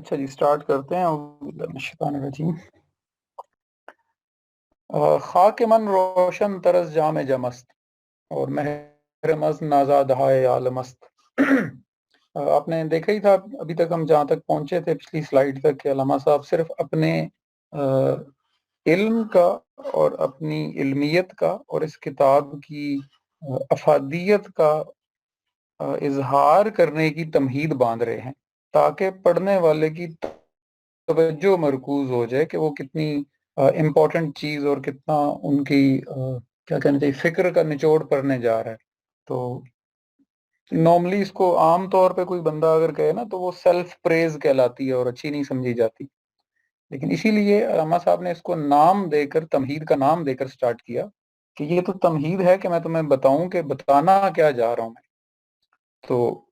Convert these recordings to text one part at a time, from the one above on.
اچھا جی، سٹارٹ کرتے ہیں. اعوذ باللہ من الشیطان الرجیم. خاک من روشن طرز جام جمست اور مہر مز نازاد ہائے عالمست. آپ نے دیکھا ہی تھا ابھی تک ہم جہاں تک پہنچے تھے پچھلی سلائیڈ تک کہ علامہ صاحب صرف اپنے علم کا اور اپنی علمیت کا اور اس کتاب کی افادیت کا اظہار کرنے کی تمہید باندھ رہے ہیں تاکہ پڑھنے والے کی توجہ مرکوز ہو جائے کہ وہ کتنی امپورٹنٹ چیز اور کتنا ان کی کیا کہنا چاہیے فکر کا نچوڑ پڑھنے جا رہا ہے. تو نارملی اس کو عام طور پہ کوئی بندہ اگر کہے نا تو وہ سیلف پریز کہلاتی ہے اور اچھی نہیں سمجھی جاتی. لیکن اسی لیے علامہ صاحب نے اس کو نام دے کر تمہید کا نام دے کر سٹارٹ کیا کہ یہ تو تمہید ہے کہ میں تمہیں بتاؤں کہ بتانا کیا جا رہا ہوں میں. تو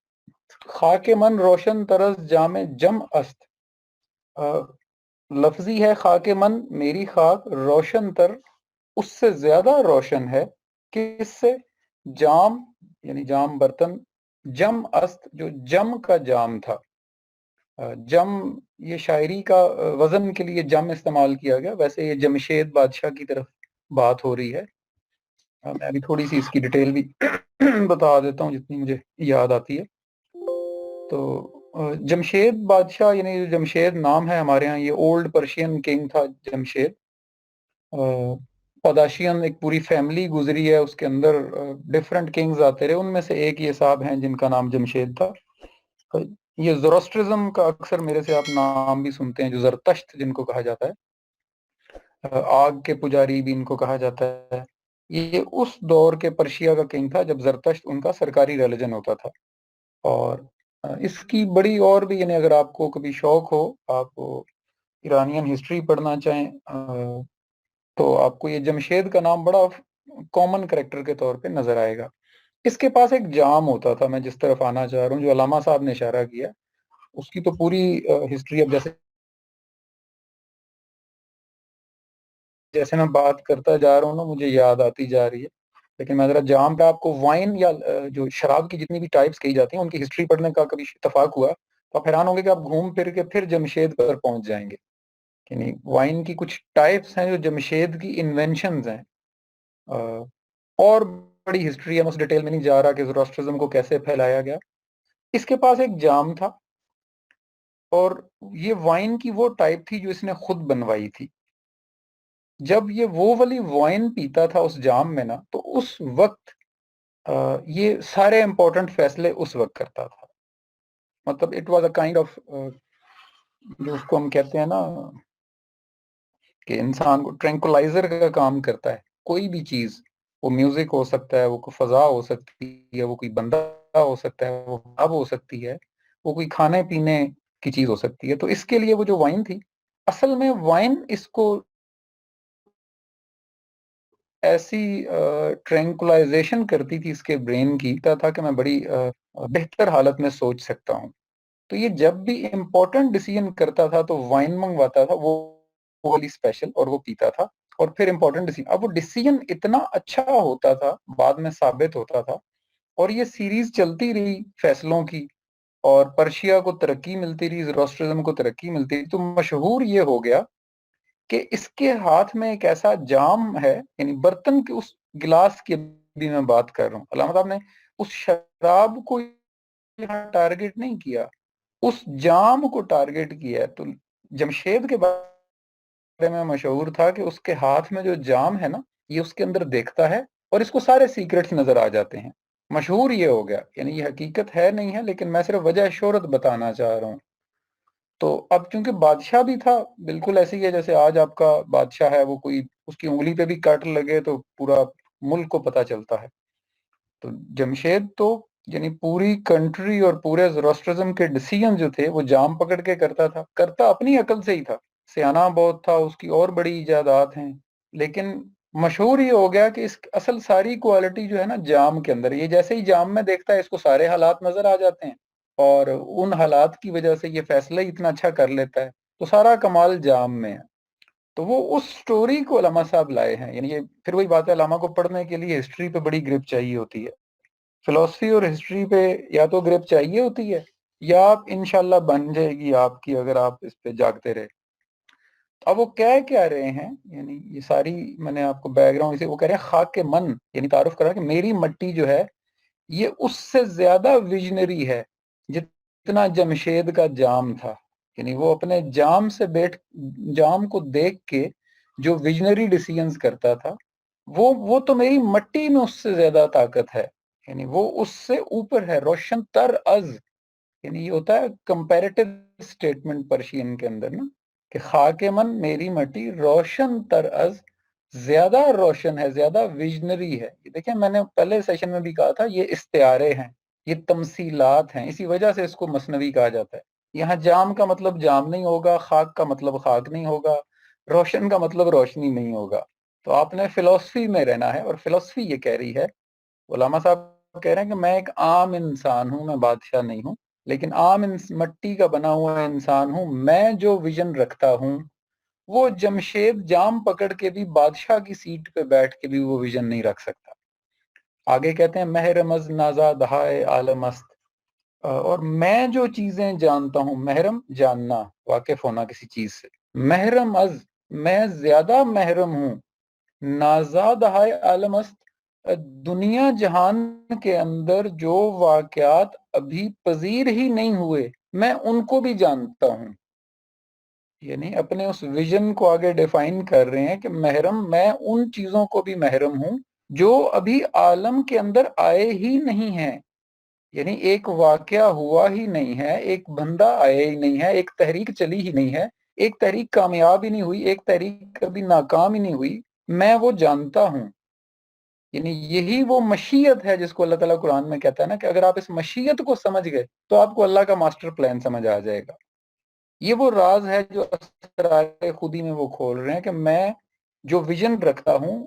خاک من روشن طرز جام جم است لفظی ہے خاک من میری خاک روشن تر اس سے زیادہ روشن ہے کس سے جام یعنی جام برتن جم است جو جم کا جام تھا. جم یہ شاعری کا وزن کے لیے جم استعمال کیا گیا، ویسے یہ جمشید بادشاہ کی طرف بات ہو رہی ہے. میں ابھی تھوڑی سی اس کی ڈیٹیل بھی بتا دیتا ہوں جتنی مجھے یاد آتی ہے. تو جمشید بادشاہ یعنی جو جمشید نام ہے ہمارے ہاں، یہ اولڈ پرشین کنگ تھا جمشید. پاداشین ایک پوری فیملی گزری ہے، اس کے اندر ڈفرینٹ کنگز آتے رہے، ان میں سے ایک یہ صاحب ہیں جن کا نام جمشید تھا. یہ زوروسٹرزم کا اکثر میرے سے آپ نام بھی سنتے ہیں، جو زرتشت جن کو کہا جاتا ہے، آگ کے پجاری بھی ان کو کہا جاتا ہے. یہ اس دور کے پرشیا کا کنگ تھا جب زرتشت ان کا سرکاری ریلیجن ہوتا تھا. اور اس کی بڑی اور بھی یعنی اگر آپ کو کبھی شوق ہو، آپ ایرانین ہسٹری پڑھنا چاہیں تو آپ کو یہ جمشید کا نام بڑا کامن کریکٹر کے طور پہ نظر آئے گا. اس کے پاس ایک جام ہوتا تھا، میں جس طرف آنا چاہ رہا ہوں جو علامہ صاحب نے اشارہ کیا، اس کی تو پوری ہسٹری اب جیسے میں بات کرتا جا رہا ہوں نا مجھے یاد آتی جا رہی ہے. لیکن میں ذرا جام پہ آپ کو وائن یا جو شراب کی جتنی بھی ٹائپس کہی جاتی ہیں ان کی ہسٹری پڑھنے کا کبھی اتفاق ہوا تو آپ حیران ہوں گے کہ آپ گھوم پھر کے پھر جمشید پر پہنچ جائیں گے. یعنی وائن کی کچھ ٹائپس ہیں جو جمشید کی انوینشنز ہیں. اور بڑی ہسٹری ہے، میں اس ڈیٹیل میں نہیں جا رہا کہ زوروسٹرزم کو کیسے پھیلایا گیا. اس کے پاس ایک جام تھا اور یہ وائن کی وہ ٹائپ تھی جو اس نے خود بنوائی تھی. جب یہ وہ والی وائن پیتا تھا اس جام میں نا تو اس وقت یہ سارے امپورٹنٹ فیصلے اس وقت کرتا تھا. مطلب it was a kind of جو اس کو ہم کہتے ہیں نا کہ انسان کو ٹرینکولائزر کا کام کرتا ہے. کوئی بھی چیز، وہ میوزک ہو سکتا ہے، وہ کوئی فضا ہو سکتی ہے، وہ کوئی بندہ ہو سکتا ہے، وہ اب ہو سکتی ہے، وہ کوئی کھانے پینے کی چیز ہو سکتی ہے. تو اس کے لیے وہ جو وائن تھی، اصل میں وائن اس کو ایسی ٹرینکولائزیشن کرتی تھی اس کے برین کی تھا کہ میں بڑی بہتر حالت میں سوچ سکتا ہوں. تو یہ جب بھی امپورٹنٹ ڈیسیژن کرتا تھا تو وائن منگواتا تھا، وہ والی اسپیشل، اور وہ پیتا تھا اور پھر امپورٹنٹ ڈیسیژن. اب وہ ڈیسیژن اتنا اچھا ہوتا تھا، بعد میں ثابت ہوتا تھا، اور یہ سیریز چلتی رہی فیصلوں کی، اور پرشیا کو ترقی ملتی رہی، زوروسٹرزم کو ترقی ملتی رہی. تو مشہور یہ ہو گیا کہ اس کے ہاتھ میں ایک ایسا جام ہے، یعنی برتن کے اس گلاس کی بھی میں بات کر رہا ہوں. علامہ صاحب نے اس شراب کو یہاں ٹارگٹ نہیں کیا، اس جام کو ٹارگٹ کیا ہے. تو جمشید کے بارے میں مشہور تھا کہ اس کے ہاتھ میں جو جام ہے نا، یہ اس کے اندر دیکھتا ہے اور اس کو سارے سیکرٹس نظر آ جاتے ہیں. مشہور یہ ہو گیا، یعنی یہ حقیقت ہے نہیں ہے لیکن میں صرف وجہ شہرت بتانا چاہ رہا ہوں. تو اب چونکہ بادشاہ بھی تھا، بالکل ایسے ہی ہے جیسے آج آپ کا بادشاہ ہے، وہ کوئی اس کی انگلی پہ بھی کٹ لگے تو پورا ملک کو پتہ چلتا ہے. تو جمشید تو یعنی پوری کنٹری اور پورے زوروسٹرزم کے ڈیسیژن جو تھے وہ جام پکڑ کے کرتا تھا، کرتا اپنی عقل سے ہی تھا، سیانہ بہت تھا، اس کی اور بڑی ایجادات ہیں. لیکن مشہور یہ ہو گیا کہ اس اصل ساری کوالٹی جو ہے نا جام کے اندر، یہ جیسے ہی جام میں دیکھتا ہے اس کو سارے حالات نظر آ جاتے ہیں اور ان حالات کی وجہ سے یہ فیصلہ ہی اتنا اچھا کر لیتا ہے. تو سارا کمال جام میں ہے. تو وہ اس سٹوری کو علامہ صاحب لائے ہیں. یعنی یہ پھر وہی بات ہے، علامہ کو پڑھنے کے لیے ہسٹری پہ بڑی گرپ چاہیے ہوتی ہے. فلسفی اور ہسٹری پہ یا تو گرپ چاہیے ہوتی ہے یا آپ انشاءاللہ بن جائے گی آپ کی اگر آپ اس پہ جاگتے رہے. اب وہ کہہ کیا رہے ہیں، یعنی یہ ساری میں نے آپ کو بیک گراؤنڈ اسے وہ کہہ رہے ہیں خاک کے من، یعنی تعارف کر رہا ہے کہ میری مٹی جو ہے یہ اس سے زیادہ ویژنری ہے جتنا جمشید کا جام تھا. یعنی وہ اپنے جام سے جام کو دیکھ کے جو ویژنری ڈیسیژنز کرتا تھا وہ تو میری مٹی میں اس سے زیادہ طاقت ہے، یعنی وہ اس سے اوپر ہے، روشن تر از. یعنی یہ ہوتا ہے کمپیریٹو اسٹیٹمنٹ پرشین کے اندر نا، کہ خاک من میری مٹی روشن تر از، زیادہ روشن ہے، زیادہ ویژنری ہے. دیکھیں میں نے پہلے سیشن میں بھی کہا تھا یہ استعارے ہیں، یہ تمثیلات ہیں، اسی وجہ سے اس کو مثنوی کہا جاتا ہے. یہاں جام کا مطلب جام نہیں ہوگا، خاک کا مطلب خاک نہیں ہوگا، روشن کا مطلب روشنی نہیں ہوگا. تو آپ نے فلسفی میں رہنا ہے، اور فلسفی یہ کہہ رہی ہے، علامہ صاحب کہہ رہے ہیں کہ میں ایک عام انسان ہوں، میں بادشاہ نہیں ہوں، لیکن عام مٹی کا بنا ہوا انسان ہوں. میں جو ویژن رکھتا ہوں وہ جمشید جام پکڑ کے بھی بادشاہ کی سیٹ پہ بیٹھ کے بھی وہ ویژن نہیں رکھ سکتا. آگے کہتے ہیں محرم از نازا دہائے عالم است، اور میں جو چیزیں جانتا ہوں، محرم جاننا، واقف ہونا کسی چیز سے، محرم از میں زیادہ محرم ہوں، نازا دہائے عالم است دنیا جہان کے اندر جو واقعات ابھی پذیر ہی نہیں ہوئے میں ان کو بھی جانتا ہوں. یعنی اپنے اس ویژن کو آگے ڈیفائن کر رہے ہیں کہ محرم میں ان چیزوں کو بھی محرم ہوں جو ابھی عالم کے اندر آئے ہی نہیں ہیں. یعنی ایک واقعہ ہوا ہی نہیں ہے، ایک بندہ آیا ہی نہیں ہے، ایک تحریک چلی ہی نہیں ہے، ایک تحریک کامیاب ہی نہیں ہوئی، ایک تحریک کبھی ناکام ہی نہیں ہوئی، میں وہ جانتا ہوں. یعنی یہی وہ مشیت ہے جس کو اللہ تعالیٰ قرآن میں کہتا ہے نا کہ اگر آپ اس مشیت کو سمجھ گئے تو آپ کو اللہ کا ماسٹر پلان سمجھ آ جائے گا. یہ وہ راز ہے جو اسرار خودی میں وہ کھول رہے ہیں کہ میں جو ویژن رکھتا ہوں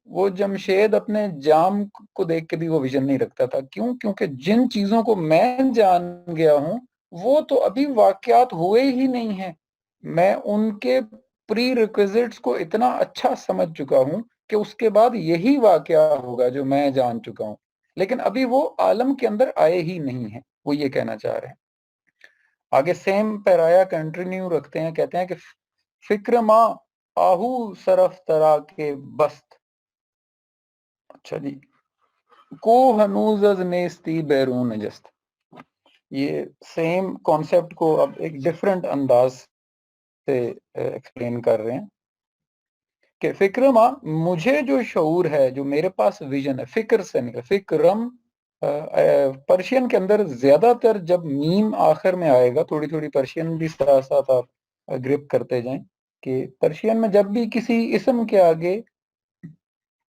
وہ جمشید اپنے جام کو دیکھ کے بھی وہ ویژن نہیں رکھتا تھا. کیوں؟ کیونکہ جن چیزوں کو میں جان گیا ہوں وہ تو ابھی واقعات ہوئے ہی نہیں ہیں. میں ان کے پری ریکویزٹس کو اتنا اچھا سمجھ چکا ہوں کہ اس کے بعد یہی واقعہ ہوگا جو میں جان چکا ہوں، لیکن ابھی وہ عالم کے اندر آئے ہی نہیں ہیں. وہ یہ کہنا چاہ رہے ہیں. آگے سیم پیرایا کنٹینیو رکھتے ہیں، کہتے ہیں کہ فکر ماں آہو صرف ترا کے بست. اچھا جی، کو ہنوز از نیستی بیرون جست. یہ سیم کانسیپٹ کو اب ایک ڈیفرنٹ انداز سے ایکسپلین کر رہے ہیں کہ فکر ماں مجھے جو شعور ہے، جو میرے پاس ویژن ہے، فکر سے نکل، فکرم پرشین کے اندر زیادہ تر جب میم آخر میں آئے گا، تھوڑی تھوڑی پرشین بھی ساتھ ساتھ آپ گرپ کرتے جائیں کہ پرشین میں جب بھی کسی اسم کے آگے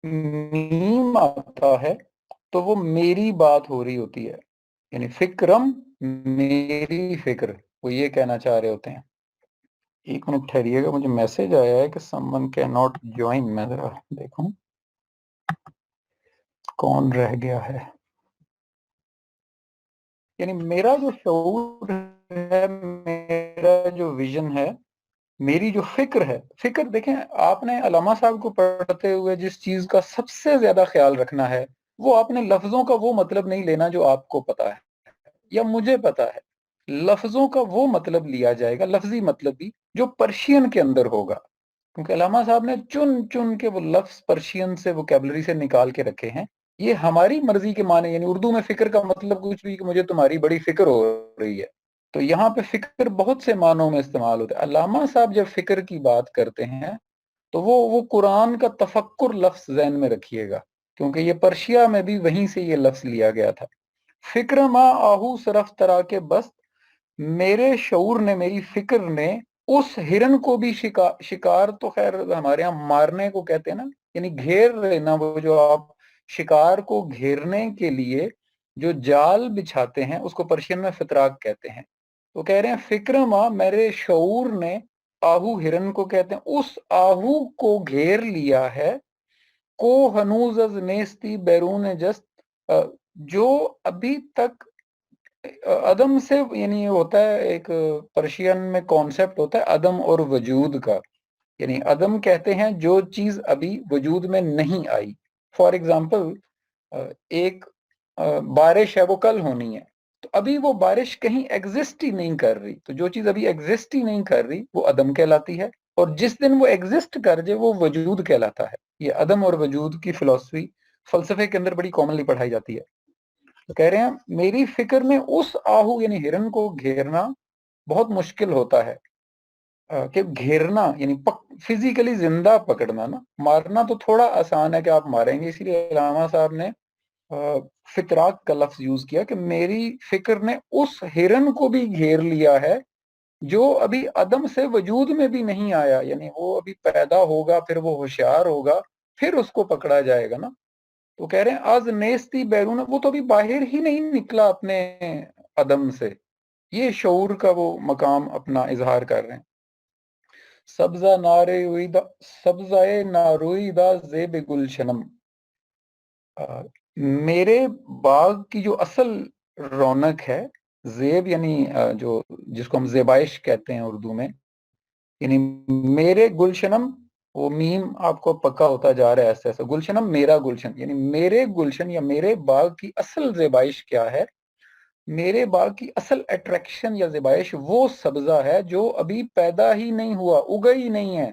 میم آتا ہے تو وہ میری بات ہو رہی ہوتی ہے. یعنی فکرم میری فکر، وہ یہ کہنا چاہ رہے ہوتے ہیں. ایک منٹ ٹھہریے گا، مجھے میسج آیا ہے کہ someone cannot join. میں ذرا دیکھوں کون رہ گیا ہے. یعنی میرا جو شعور ہے، میرا جو ویژن ہے، میری جو فکر ہے، فکر دیکھیں آپ نے علامہ صاحب کو پڑھتے ہوئے جس چیز کا سب سے زیادہ خیال رکھنا ہے وہ آپ نے لفظوں کا وہ مطلب نہیں لینا جو آپ کو پتا ہے یا مجھے پتا ہے. لفظوں کا وہ مطلب لیا جائے گا، لفظی مطلب بھی، جو پرشین کے اندر ہوگا. کیونکہ علامہ صاحب نے چن چن کے وہ لفظ پرشین سے ووکیبلری سے نکال کے رکھے ہیں. یہ ہماری مرضی کے معنی، یعنی اردو میں فکر کا مطلب کچھ بھی کہ مجھے تمہاری بڑی فکر ہو رہی ہے، تو یہاں پہ فکر بہت سے معنوں میں استعمال ہوتا ہے. علامہ صاحب جب فکر کی بات کرتے ہیں تو وہ قرآن کا تفکر لفظ ذہن میں رکھیے گا، کیونکہ یہ پرشیا میں بھی وہیں سے یہ لفظ لیا گیا تھا. فکر ما آہو صرف ترا کے بست، میرے شعور نے، میری فکر نے اس ہرن کو بھی شکار تو خیر ہمارے ہاں مارنے کو کہتے ہیں نا، یعنی گھیر لینا، وہ جو آپ شکار کو گھیرنے کے لیے جو جال بچھاتے ہیں اس کو پرشین میں فتراک کہتے ہیں. تو کہہ رہے ہیں فکر ماں میرے شعور نے، آہو ہرن کو کہتے ہیں، اس آہو کو گھیر لیا ہے، کو ہنوز از نیستی بیرون جست، جو ابھی تک عدم سے، یعنی ہوتا ہے ایک پرشین میں کانسیپٹ ہوتا ہے عدم اور وجود کا. یعنی عدم کہتے ہیں جو چیز ابھی وجود میں نہیں آئی. فار ایگزامپل ایک بارش ہے، وہ کل ہونی ہے، تو ابھی وہ بارش کہیں ایگزسٹ ہی نہیں کر رہی، تو جو چیز ابھی ایگزسٹ ہی نہیں کر رہی وہ عدم کہلاتی ہے، اور جس دن وہ ایگزسٹ کر جائے وہ وجود کہلاتا ہے۔ یہ عدم اور وجود کی فلسفی فلسفے کے اندر بڑی کامنلی پڑھائی جاتی ہے۔ تو کہہ رہے ہیں میری فکر میں اس آہو یعنی ہرن کو گھیرنا بہت مشکل ہوتا ہے، کہ گھیرنا یعنی فزیکلی زندہ پکڑنا، نا مارنا تو تھوڑا آسان ہے کہ آپ ماریں گے، اسی لیے علامہ صاحب نے فطراک کا لفظ یوز کیا کہ میری فکر نے اس ہرن کو بھی گھیر لیا ہے جو ابھی عدم سے وجود میں بھی نہیں آیا، یعنی وہ ابھی پیدا ہوگا، پھر وہ ہوشیار ہوگا، پھر اس کو پکڑا جائے گا نا۔ تو کہہ رہے ہیں آز نیستی بیرون، وہ تو ابھی باہر ہی نہیں نکلا اپنے عدم سے، یہ شعور کا وہ مقام اپنا اظہار کر رہے ہیں۔ سبزہ نارویدہ زیب گلشنم، میرے باغ کی جو اصل رونق ہے، زیب یعنی جو جس کو ہم زیبائش کہتے ہیں اردو میں، یعنی میرے گلشنم، وہ میم آپ کو پکا ہوتا جا رہا ہے ایسے ایسے، گلشنم میرا گلشن، یعنی میرے گلشن یا میرے باغ کی اصل زیبائش کیا ہے، میرے باغ کی اصل اٹریکشن یا زیبائش وہ سبزہ ہے جو ابھی پیدا ہی نہیں ہوا، اگا ہی نہیں ہے۔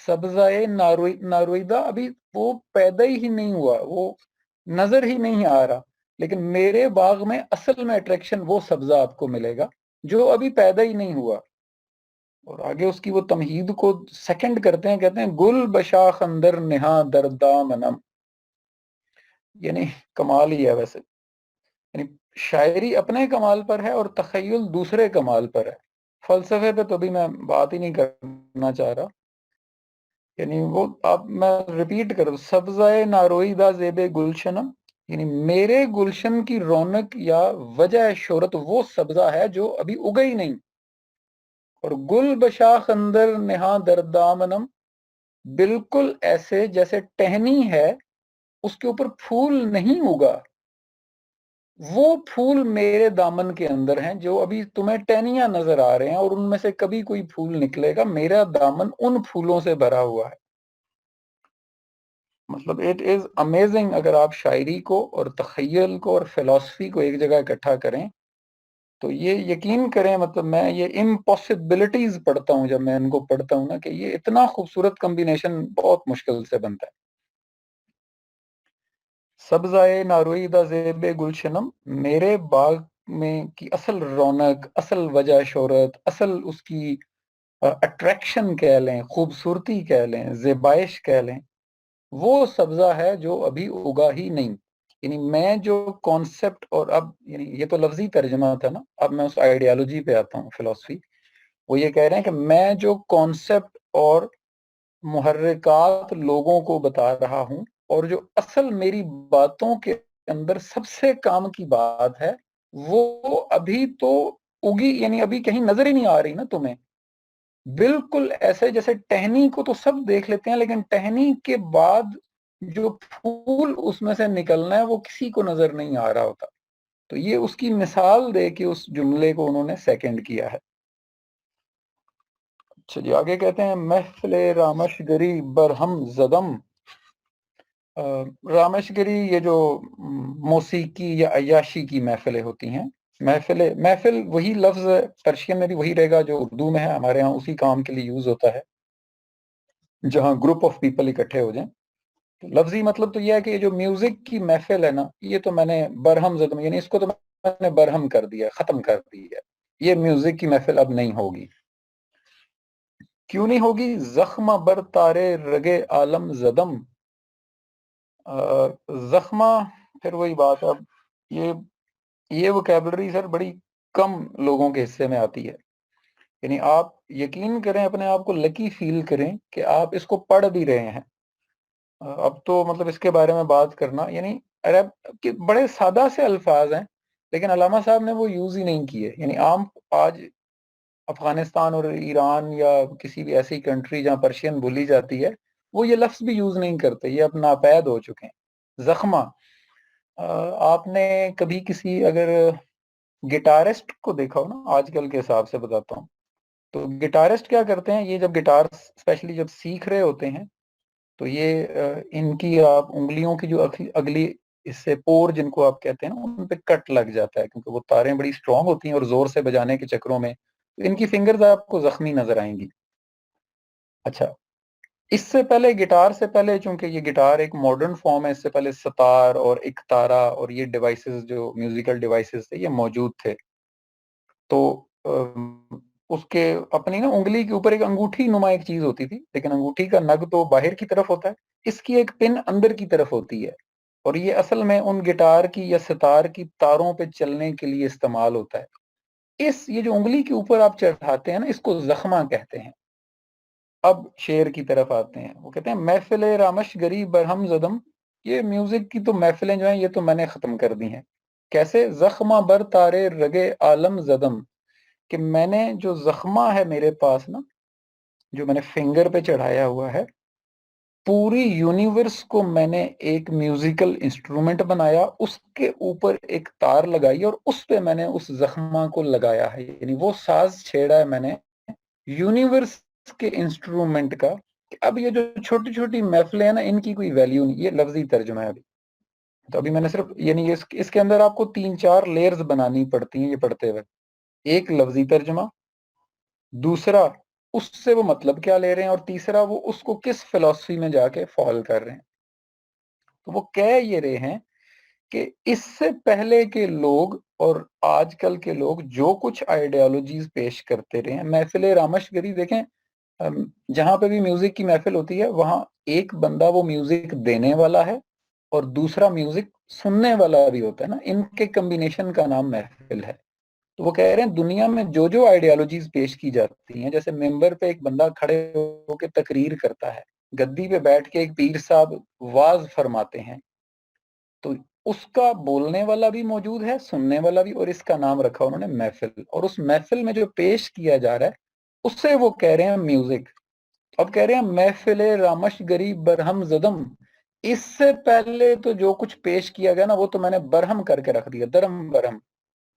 سبزہ نارویدہ ابھی وہ پیدا ہی نہیں ہوا، وہ نظر ہی نہیں آ رہا، لیکن میرے باغ میں اصل میں اٹریکشن وہ سبزہ آپ کو ملے گا جو ابھی پیدا ہی نہیں ہوا۔ اور آگے اس کی وہ تمہید کو سیکنڈ کرتے ہیں، کہتے ہیں گل بشاخ اندر نہا دردامنم، یعنی کمال ہی ہے ویسے، یعنی شاعری اپنے کمال پر ہے اور تخیل دوسرے کمال پر ہے، فلسفے پہ تو بھی میں بات ہی نہیں کرنا چاہ رہا، یعنی وہ اب میں ریپیٹ کروں، سبزہ نارویدہ زیب گلشنم، یعنی میرے گلشن کی رونق یا وجہ شہرت وہ سبزہ ہے جو ابھی اگا ہی نہیں، اور گل بشاخ اندر نہا دردامنم، بالکل ایسے جیسے ٹہنی ہے اس کے اوپر پھول نہیں ہوگا، وہ پھول میرے دامن کے اندر ہیں جو ابھی تمہیں ٹہنیاں نظر آ رہے ہیں اور ان میں سے کبھی کوئی پھول نکلے گا، میرا دامن ان پھولوں سے بھرا ہوا ہے۔ مطلب اٹ از امیزنگ، اگر آپ شاعری کو اور تخیل کو اور فلسفی کو ایک جگہ اکٹھا کریں تو یہ یقین کریں، مطلب میں یہ امپاسبلٹیز پڑھتا ہوں، جب میں ان کو پڑھتا ہوں نا، کہ یہ اتنا خوبصورت کمبینیشن بہت مشکل سے بنتا ہے۔ سبزائے نارویدہ زیب گلشنم، میرے باغ میں کی اصل رونق، اصل وجہ شہرت، اصل اس کی اٹریکشن کہہ لیں، خوبصورتی کہہ لیں، زیبائش کہہ لیں، وہ سبزہ ہے جو ابھی اگا ہی نہیں، یعنی میں جو کانسیپٹ، اور اب یعنی یہ تو لفظی ترجمہ تھا نا، اب میں اس آئیڈیالوجی پہ آتا ہوں، فلسفی، وہ یہ کہہ رہے ہیں کہ میں جو کانسیپٹ اور محرکات لوگوں کو بتا رہا ہوں، اور جو اصل میری باتوں کے اندر سب سے کام کی بات ہے، وہ ابھی تو اگی، یعنی ابھی کہیں نظر ہی نہیں آ رہی نا تمہیں، بالکل ایسے جیسے ٹہنی کو تو سب دیکھ لیتے ہیں، لیکن ٹہنی کے بعد جو پھول اس میں سے نکلنا ہے وہ کسی کو نظر نہیں آ رہا ہوتا۔ تو یہ اس کی مثال دے کے اس جملے کو انہوں نے سیکنڈ کیا ہے۔ اچھا جی، آگے کہتے ہیں محفل رامش گری برہم زدم، رامش گری یہ جو موسیقی یا عیاشی کی محفلیں ہوتی ہیں، محفل وہی لفظ پرشین میں بھی وہی رہے گا جو اردو میں ہے، ہمارے ہاں اسی کام کے لیے یوز ہوتا ہے جہاں گروپ آف پیپل اکٹھے ہو جائیں۔ لفظی مطلب تو یہ ہے کہ یہ جو میوزک کی محفل ہے نا، یہ تو میں نے برہم زدم، یعنی اس کو تو میں نے برہم کر دیا، ختم کر دیا، یہ میوزک کی محفل اب نہیں ہوگی۔ کیوں نہیں ہوگی؟ زخمہ بر تارے رگے عالم زدم، زخمہ پھر وہی بات ہے، اب یہ وکیبلری سر بڑی کم لوگوں کے حصے میں آتی ہے، یعنی آپ یقین کریں، اپنے آپ کو لکی فیل کریں کہ آپ اس کو پڑھ بھی رہے ہیں۔ اب تو مطلب اس کے بارے میں بات کرنا، یعنی عرب کے بڑے سادہ سے الفاظ ہیں، لیکن علامہ صاحب نے وہ یوز ہی نہیں کیے، یعنی عام آج افغانستان اور ایران یا کسی بھی ایسی کنٹری جہاں پرشین بولی جاتی ہے، وہ یہ لفظ بھی یوز نہیں کرتے، یہ اب ناپید ہو چکے ہیں۔ زخمہ، آپ نے کبھی کسی اگر گٹارسٹ کو دیکھا ہو نا، آج کل کے حساب سے بتاتا ہوں، تو گٹارسٹ کیا کرتے ہیں، یہ جب گٹار اسپیشلی جب سیکھ رہے ہوتے ہیں تو یہ ان کی آپ انگلیوں کی جو اگلی اس سے پور جن کو آپ کہتے ہیں نا ان پہ کٹ لگ جاتا ہے، کیونکہ وہ تاریں بڑی اسٹرانگ ہوتی ہیں اور زور سے بجانے کے چکروں میں ان کی فنگرز آپ کو زخمی نظر آئیں گی۔ اچھا، اس سے پہلے گٹار سے پہلے، چونکہ یہ گٹار ایک ماڈرن فارم ہے، اس سے پہلے ستار اور اکتارا اور یہ ڈیوائسز جو میوزیکل ڈیوائسز تھے یہ موجود تھے۔ تو اس کے اپنی نا انگلی کے اوپر ایک انگوٹھی نما ایک چیز ہوتی تھی، لیکن انگوٹھی کا نگ تو باہر کی طرف ہوتا ہے، اس کی ایک پن اندر کی طرف ہوتی ہے، اور یہ اصل میں ان گٹار کی یا ستار کی تاروں پہ چلنے کے لیے استعمال ہوتا ہے۔ یہ جو انگلی کے اوپر آپ چڑھاتے ہیں نا، اس کو زخمہ کہتے ہیں۔ اب شعر کی طرف آتے ہیں، وہ کہتے ہیں محفل رامش گری برہم زدم، یہ میوزک کی تو محفلیں جو ہیں یہ تو میں نے ختم کر دی ہیں۔ کیسے؟ زخمہ بر تارے رگے عالم زدم، کہ میں نے جو زخمہ ہے میرے پاس نا، جو میں نے فنگر پہ چڑھایا ہوا ہے، پوری یونیورس کو میں نے ایک میوزیکل انسٹرومنٹ بنایا، اس کے اوپر ایک تار لگائی اور اس پہ میں نے اس زخمہ کو لگایا ہے، یعنی وہ ساز چھیڑا ہے میں نے یونیورس کے انسٹرومنٹ کا۔ اب یہ جو چھوٹی چھوٹی محفلیں ہیں نا، ان کی کوئی ویلیو نہیں، یہ لفظی ترجمہ ہے ابھی۔ تو ابھی میں نے صرف یعنی اس کے اندر آپ کو 3-4 لیئرز بنانی پڑتی ہیں یہ پڑھتے ہوئے۔ ایک لفظی ترجمہ، دوسرا اس سے وہ مطلب کیا لے رہے ہیں، اور تیسرا وہ اس کو کس فلسفی میں جا کے فال کر رہے ہیں۔ تو وہ کہہ یہ رہے ہیں کہ اس سے پہلے کے لوگ اور آج کل کے لوگ جو کچھ آئیڈیالوجیز پیش کرتے رہے ہیں، محفل رامش گری دیکھیں، جہاں پہ بھی میوزک کی محفل ہوتی ہے وہاں ایک بندہ وہ میوزک دینے والا ہے اور دوسرا میوزک سننے والا بھی ہوتا ہے نا، ان کے کمبینیشن کا نام محفل ہے۔ تو وہ کہہ رہے ہیں دنیا میں جو جو آئیڈیالوجیز پیش کی جاتی ہیں، جیسے ممبر پہ ایک بندہ کھڑے ہو کے تقریر کرتا ہے، گدی پہ بیٹھ کے ایک پیر صاحب واز فرماتے ہیں، تو اس کا بولنے والا بھی موجود ہے، سننے والا بھی، اور اس کا نام رکھا انہوں نے محفل، اور اس محفل میں جو پیش کیا جا رہا ہے اس سے وہ کہہ رہے ہیں میوزک۔ اب کہہ رہے ہیں محفل رامش گری برہم زدم، اس سے پہلے تو جو کچھ پیش کیا گیا نا وہ تو میں نے برہم کر کے رکھ دیا، درم برہم۔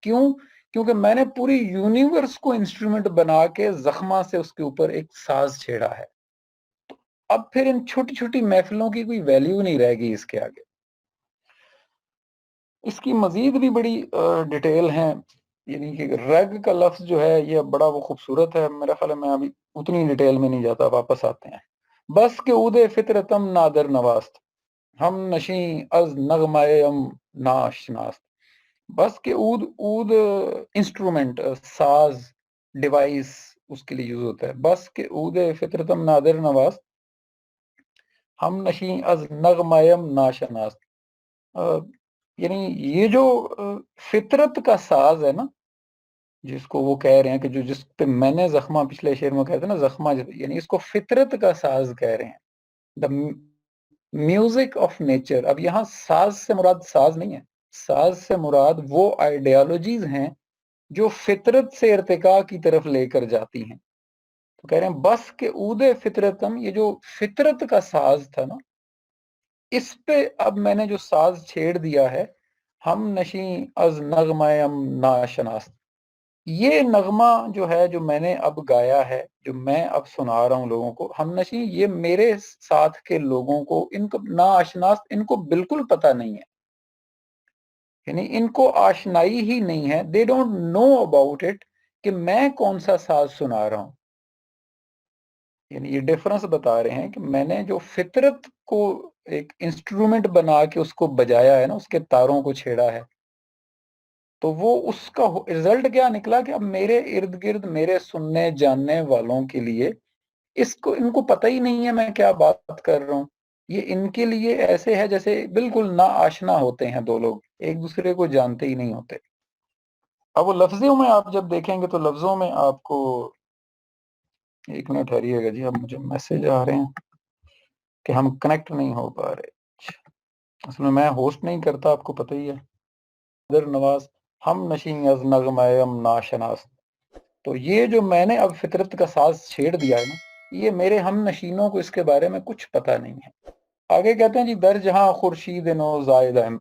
کیوں؟ کیونکہ میں نے پوری یونیورس کو انسٹرومنٹ بنا کے زخمہ سے اس کے اوپر ایک ساز چھیڑا ہے۔ اب پھر ان چھوٹی چھوٹی محفلوں کی کوئی ویلیو نہیں رہے گی اس کے آگے۔ اس کی مزید بھی بڑی ڈیٹیل ہیں، یعنی کہ رگ کا لفظ جو ہے یہ بڑا وہ خوبصورت ہے، میرا خیال ہے میں ابھی اتنی ڈیٹیل میں نہیں جاتا، واپس آتے ہیں۔ بس کے اود فطرتم نادر نواست، ہم نشیں از نغمائم ناشناست۔ بس کے اود انسٹرومنٹ، ساز، ڈیوائس اس کے لیے یوز ہوتا ہے۔ بس کے اود فطرتم نادر نواست، ہم نشیں از نغمائم ناشناست، یعنی یہ جو فطرت کا ساز ہے نا، جس کو وہ کہہ رہے ہیں کہ جس پہ میں نے زخمہ، پچھلے شعر میں کہتے ہیں نا زخمہ، یعنی اس کو فطرت کا ساز کہہ رہے ہیں، دا میوزک آف نیچر۔ اب یہاں ساز سے مراد ساز نہیں ہے، ساز سے مراد وہ آئیڈیالوجیز ہیں جو فطرت سے ارتقاء کی طرف لے کر جاتی ہیں۔ تو کہہ رہے ہیں بس کے اود فطرتم، یہ جو فطرت کا ساز تھا نا، اس پہ اب میں نے جو ساز چھیڑ دیا ہے، ہم نشیں از نغمائم ناشناست، یہ نغمہ جو ہے جو میں نے اب گایا ہے، جو میں اب سنا رہا ہوں لوگوں کو، ہم نشیں یہ میرے ساتھ کے لوگوں کو، ان کو ناشناست، ان کو بالکل پتہ نہیں ہے، یعنی ان کو آشنائی ہی نہیں ہے، they don't know about it کہ میں کون سا ساز سنا رہا ہوں۔ یعنی یہ ڈیفرنس بتا رہے ہیں کہ میں نے جو فطرت کو ایک انسٹرومنٹ بنا کے اس کو بجایا ہے نا، اس کے تاروں کو چھیڑا ہے، تو وہ اس کا رزلٹ کیا نکلا کہ اب میرے ارد گرد میرے سننے جاننے والوں کے لیے ان کو پتہ ہی نہیں ہے میں کیا بات کر رہا ہوں، یہ ان کے لیے ایسے ہے جیسے بالکل نا آشنا ہوتے ہیں، دو لوگ ایک دوسرے کو جانتے ہی نہیں ہوتے۔ اب وہ لفظوں میں آپ جب دیکھیں گے تو لفظوں میں آپ کو، ایک منٹ ٹھہریے گا جی، اب مجھے میسج آ رہے ہیں کہ ہم کنیکٹ نہیں ہو پا رہے، اصل میں ہوسٹ نہیں کرتا، آپ کو پتہ ہی ہے۔ در نواز ہم نشیں از نغمائم ناشناس، تو یہ جو میں نے اب فطرت کا ساز چھیڑ دیا ہے نا، یہ میرے ہم نشینوں کو اس کے بارے میں کچھ پتہ نہیں ہے۔ آگے کہتے ہیں جی در جہاں خورشید نو زائد اہم،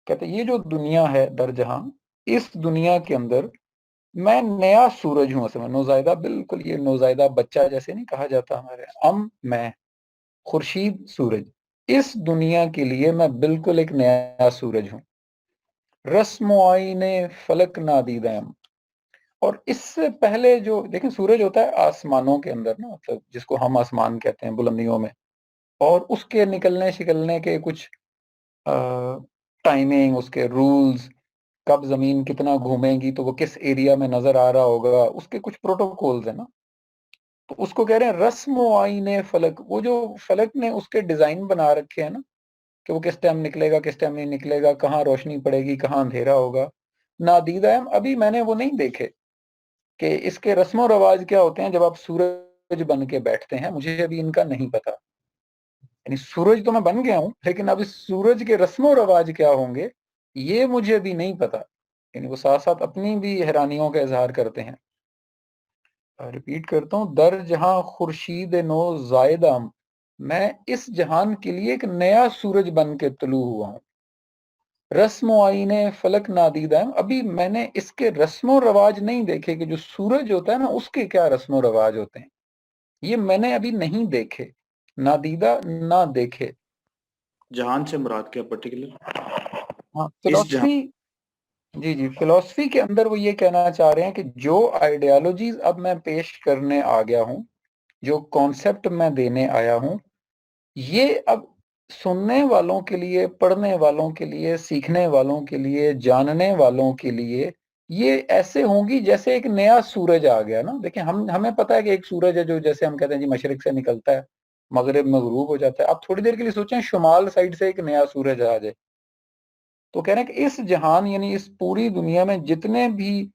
کہتے ہیں یہ جو دنیا ہے در جہاں، اس دنیا کے اندر میں نیا سورج ہوں، اصل میں نوزائیدہ، بالکل یہ نوزائیدہ بچہ جیسے نہیں کہا جاتا ہمارے میں، خورشید سورج، اس دنیا کے لیے میں بالکل ایک نیا سورج ہوں، رسم و آئین فلک نادیدم. اور اس سے پہلے جو دیکھیں سورج ہوتا ہے آسمانوں کے اندر نا، مطلب جس کو ہم آسمان کہتے ہیں بلندیوں میں، اور اس کے نکلنے شکلنے کے کچھ ٹائمنگ، اس کے رولز، کب زمین کتنا گھومے گی تو وہ کس ایریا میں نظر آ رہا ہوگا، اس کے کچھ پروٹوکولز ہیں نا. تو اس کو کہہ رہے ہیں رسم و آئین فلک. وہ جو فلک نے اس کے ڈیزائن بنا رکھے ہیں نا کہ وہ کس ٹائم نکلے گا، کس ٹائم نہیں نکلے گا، کہاں روشنی پڑے گی، کہاں اندھیرا ہوگا، نادیدہ ہے. ابھی میں نے وہ نہیں دیکھے کہ اس کے رسم و رواج کیا ہوتے ہیں جب آپ سورج بن کے بیٹھتے ہیں. مجھے ابھی ان کا نہیں پتا. یعنی سورج تو میں بن گیا ہوں، لیکن اب اس سورج کے رسم و رواج کیا ہوں گے یہ مجھے بھی نہیں پتا. یعنی وہ ساتھ ساتھ اپنی بھی حیرانیوں کا اظہار کرتے ہیں. ریپیٹ کرتا ہوں، در جہاں خورشید نو زائدم، میں اس جہان کے لیے ایک نیا سورج بن کے طلوع ہوا ہوں. رسم و آئین فلک نادیدہ. ابھی میں نے اس کے رسم و رواج نہیں دیکھے کہ جو سورج ہوتا ہے نا اس کے کیا رسم و رواج ہوتے ہیں، یہ میں نے ابھی نہیں دیکھے. نادیدہ نہ دیکھے. جہان سے مراد کیا پرٹیکولر؟ ہاں فلسفی، جی فلسفی کے اندر وہ یہ کہنا چاہ رہے ہیں کہ جو آئیڈیالوجیز اب میں پیش کرنے آ گیا ہوں، جو کانسیپٹ میں دینے آیا ہوں، یہ اب سننے والوں کے لیے، پڑھنے والوں کے لیے، سیکھنے والوں کے لیے، جاننے والوں کے لیے یہ ایسے ہوں گی جیسے ایک نیا سورج آ گیا نا. دیکھیں ہمیں پتہ ہے کہ ایک سورج ہے جو جیسے ہم کہتے ہیں جی مشرق سے نکلتا ہے، مغرب میں غروب ہو جاتا ہے. آپ تھوڑی دیر کے لیے سوچیں شمال سائڈ سے ایک نیا سورج آ جائے. تو کہہ رہے ہیں کہ اس جہان یعنی اس پوری دنیا میں جتنے بھی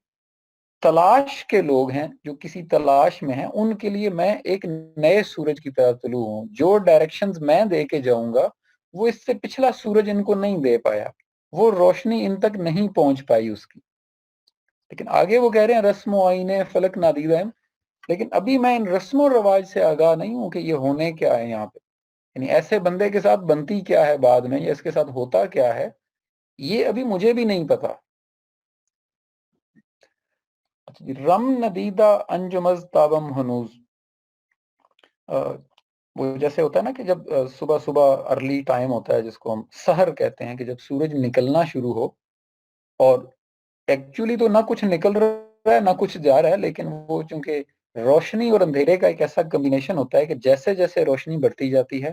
تلاش کے لوگ ہیں، جو کسی تلاش میں ہیں، ان کے لیے میں ایک نئے سورج کی طرح طلوع ہوں. جو ڈائریکشنز میں دے کے جاؤں گا وہ اس سے پچھلا سورج ان کو نہیں دے پایا، وہ روشنی ان تک نہیں پہنچ پائی اس کی. لیکن آگے وہ کہہ رہے ہیں رسم و آئین فلک نادیدہ. لیکن ابھی میں ان رسم و رواج سے آگاہ نہیں ہوں کہ یہ ہونے کیا ہے یہاں پہ. یعنی ایسے بندے کے ساتھ بنتی کیا ہے بعد میں، یا اس کے ساتھ ہوتا کیا ہے، یہ ابھی مجھے بھی نہیں پتا. رم ندیدہ انجمز تابم ہنوز. وہ جیسے ہوتا ہے نا کہ جب صبح صبح ارلی ٹائم ہوتا ہے جس کو ہم سحر کہتے ہیں، کہ جب سورج نکلنا شروع ہو، اور ایکچولی تو نہ کچھ نکل رہا ہے نہ کچھ جا رہا ہے، لیکن وہ چونکہ روشنی اور اندھیرے کا ایک ایسا کمبینیشن ہوتا ہے کہ جیسے جیسے روشنی بڑھتی جاتی ہے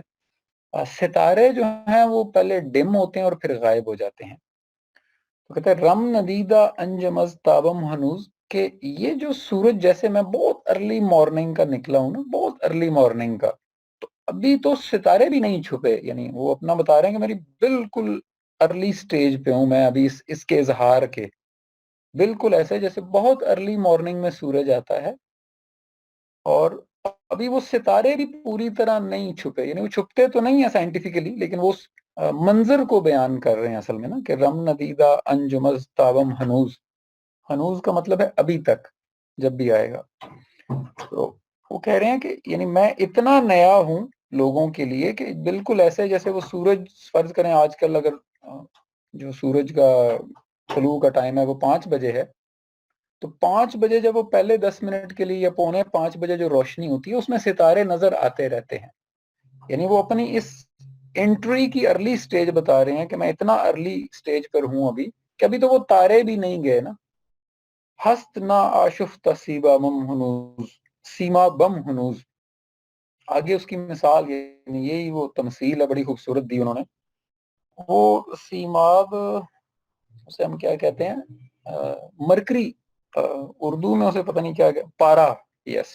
ستارے جو ہیں وہ پہلے ڈم ہوتے ہیں اور پھر غائب ہو جاتے ہیں. تو کہتے ہیں رم ندیدہ انجمز تابم ہنوز، کہ یہ جو سورج جیسے میں بہت ارلی مارننگ کا نکلا ہوں نا، بہت ارلی مارننگ کا، تو ابھی تو ستارے بھی نہیں چھپے. یعنی وہ اپنا بتا رہے ہیں کہ میری بالکل ارلی سٹیج پہ ہوں میں ابھی اس کے اظہار کے، بالکل ایسے جیسے بہت ارلی مارننگ میں سورج آتا ہے اور ابھی وہ ستارے بھی پوری طرح نہیں چھپے. یعنی وہ چھپتے تو نہیں ہیں سائنٹیفکلی، لیکن وہ منظر کو بیان کر رہے ہیں اصل میں نا، کہ رم ندیدہ انجمز تابم ہنوز. ہنوز کا مطلب ہے ابھی تک، جب بھی آئے گا. تو وہ کہہ رہے ہیں کہ یعنی میں اتنا نیا ہوں لوگوں کے لیے کہ بالکل ایسے جیسے وہ سورج، فرض کریں آج کل اگر جو سورج کا طلوع کا ٹائم ہے وہ 5 بجے ہے، تو 5 بجے جب وہ پہلے 10 منٹ کے لیے یا 4:45 جو روشنی ہوتی ہے اس میں ستارے نظر آتے رہتے ہیں. یعنی وہ اپنی اس انٹری کی ارلی سٹیج بتا رہے ہیں کہ میں اتنا ارلی سٹیج پر ہوں ابھی کہ ابھی تو وہ تارے بھی نہیں گئے نا. ہست نہ آشفت سیبا مم ہنوز سیما بم ہنوز. آگے اس کی مثال یہی وہ تمثیل ہے، بڑی خوبصورت دی انہوں نے. وہ سیماب اسے ہم کیا کہتے ہیں، مرکری، اردو میں اسے پتہ نہیں کیا پارا. یس.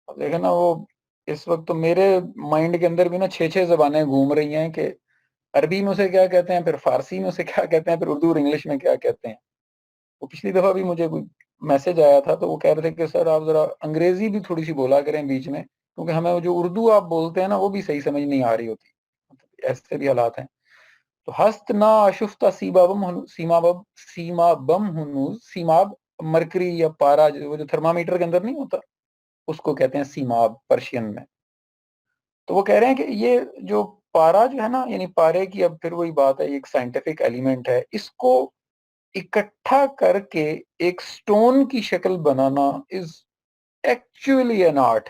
دیکھیں نا وہ اس وقت تو میرے مائنڈ کے اندر بھی نا 6 زبانیں گھوم رہی ہیں کہ عربی میں اسے کیا کہتے ہیں، پھر فارسی میں اسے کیا کہتے ہیں، پھر اردو اور انگلش میں کیا کہتے ہیں. وہ پچھلی دفعہ بھی مجھے کوئی میسج آیا تھا تو وہ کہہ رہے تھے کہ سر آپ ذرا انگریزی بھی تھوڑی سی بولا کریں بیچ میں، کیونکہ ہمیں جو اردو آپ بولتے ہیں نا وہ بھی صحیح سمجھ نہیں آ رہی ہوتی. ایسے بھی حالات ہیں. تو ہست نا شفتا سیما بم ہنوز. سیماب مرکری یا پارا، وہ جو تھرمامیٹر کے اندر نہیں ہوتا اس کو کہتے ہیں سیماب پرشین میں. تو وہ کہہ رہے ہیں کہ یہ جو پارا جو ہے نا، یعنی پارے کی اب پھر وہی بات ہے، ایک سائنٹیفک ایلیمنٹ ہے، اس کو اکٹھا کر کے ایک سٹون کی شکل بنانا از ایکچولی این آرٹ.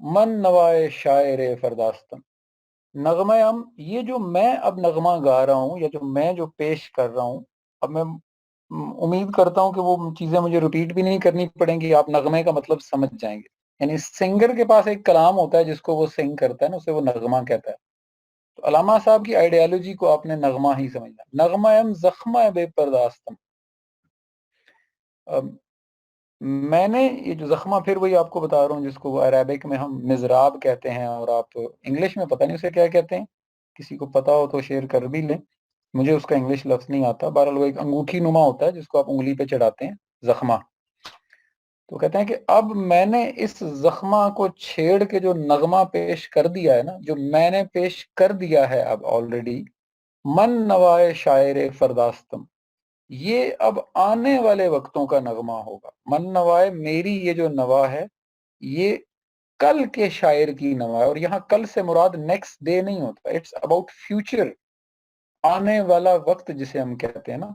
من نوائے شاعر فرداستم، نغمہ ہم، یہ جو میں اب نغمہ گا رہا ہوں یا جو میں جو پیش کر رہا ہوں، اب میں امید کرتا ہوں کہ وہ چیزیں مجھے ریپیٹ بھی نہیں کرنی پڑیں گی، آپ نغمے کا مطلب سمجھ جائیں گے. یعنی سنگر کے پاس ایک کلام ہوتا ہے جس کو وہ سنگ کرتا ہے نا، اسے وہ نغمہ کہتا ہے. تو علامہ صاحب کی آئیڈیالوجی کو آپ نے نغمہ ہی سمجھنا. نغمہ ہم زخمہ بے پرداستم، میں نے یہ جو زخمہ، پھر وہی آپ کو بتا رہا ہوں جس کو وہ عربک میں ہم مزراب کہتے ہیں، اور آپ انگلش میں پتہ نہیں اسے کیا کہتے ہیں، کسی کو پتا ہو تو شیئر کر بھی لیں، مجھے اس کا انگلش لفظ نہیں آتا. بہرحال وہ ایک انگوٹھی نما ہوتا ہے جس کو آپ انگلی پہ چڑھاتے ہیں، زخمہ. تو کہتے ہیں کہ اب میں نے اس زخمہ کو چھیڑ کے جو نغمہ پیش کر دیا ہے نا، جو میں نے پیش کر دیا ہے اب آلریڈی، من نوائے شاعر فرداستم، یہ اب آنے والے وقتوں کا نغمہ ہوگا. من نوائے، میری یہ جو نوا ہے یہ کل کے شاعر کی نوا ہے، اور یہاں کل سے مراد نیکسٹ ڈے نہیں ہوتا، اٹس اباؤٹ فیوچر، آنے والا وقت جسے ہم کہتے ہیں نا،